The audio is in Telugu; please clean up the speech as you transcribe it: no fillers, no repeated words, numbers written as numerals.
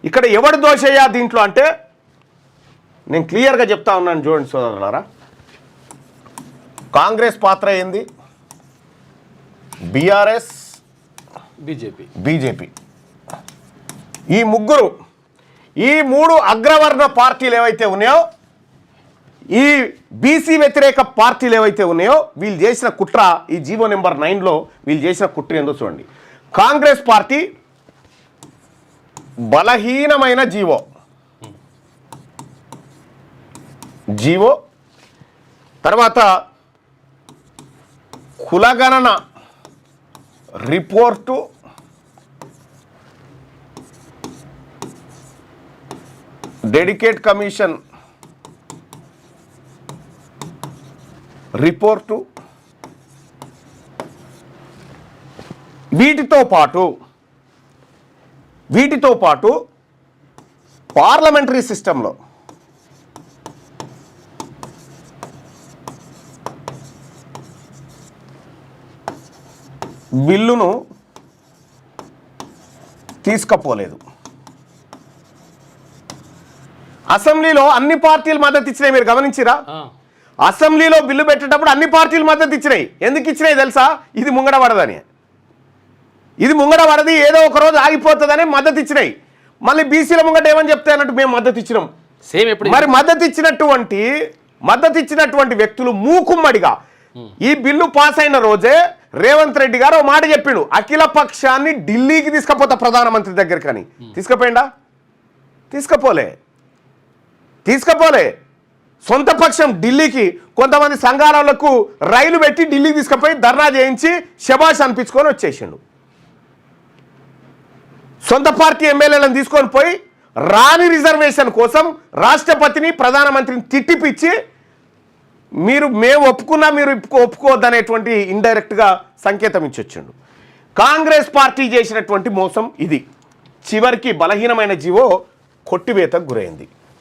ఇక్కడ ఎవడు దోషయ్యా దీంట్లో అంటే నేను క్లియర్గా చెప్తా ఉన్నాను చూడండి సోదరులారా. కాంగ్రెస్ పాత్ర ఏంది, బీఆర్ఎస్, బీజేపీ, ఈ మూడు అగ్రవర్ణ పార్టీలు ఏవైతే ఉన్నాయో, ఈ బీసీ వ్యతిరేక పార్టీలు ఏవైతే ఉన్నాయో వీళ్ళు చేసిన కుట్ర, ఈ జీవో నెంబర్ 9లో వీళ్ళు చేసిన కుట్ర ఏందో చూడండి. కాంగ్రెస్ పార్టీ బలహీనమైన జీవో, తర్వాత కులగణన రిపోర్టు, డెడికేట్ కమిషన్ రిపోర్టు, వీటితో పాటు పార్లమెంటరీ సిస్టంలో బిల్లును తీసుకపోలేదు. అసెంబ్లీలో అన్ని పార్టీలు మద్దతు ఇచ్చినాయి, మీరు గమనించిరా? అసెంబ్లీలో బిల్లు పెట్టేటప్పుడు అన్ని పార్టీలు మద్దతు ఇచ్చినాయి. ఎందుకు ఇచ్చినాయి తెలుసా? ఇది ముంగడ పడదని, ఏదో ఒక రోజు ఆగిపోతుందని మద్దతు ఇచ్చినాయి. మళ్ళీ బీసీల ముంగట ఏమని చెప్తే అన్నట్టు మేము మద్దతు ఇచ్చినాం. మరి మద్దతు ఇచ్చినటువంటి వ్యక్తులు మూకుమ్మడిగా ఈ బిల్లు పాస్ అయిన రోజే రేవంత్ రెడ్డి గారు ఓ మాట చెప్పిండు, అఖిల పక్షాన్ని ఢిల్లీకి తీసుకపోతా ప్రధానమంత్రి దగ్గరికి అని. తీసుకుపోయిందా? తీసుకపోలే. సొంత పక్షం ఢిల్లీకి కొంతమంది సంఘాలకు రైలు పెట్టి ఢిల్లీకి తీసుకుపోయి ధర్నా చేయించి శబాష్ అనిపించుకొని వచ్చేసిండు. సొంత పార్టీ ఎమ్మెల్యేలను తీసుకొని పోయి రాని రిజర్వేషన్ కోసం రాష్ట్రపతిని ప్రధానమంత్రిని తిట్టిపిచ్చి మేము ఒప్పుకున్నా మీరు ఒప్పుకోవద్దనేటువంటి ఇండైరెక్ట్గా సంకేతం ఇచ్చొచ్చిండు. కాంగ్రెస్ పార్టీ చేసినటువంటి మోసం ఇది. చివరికి బలహీనమైన జీవో కొట్టివేతకు గురైంది.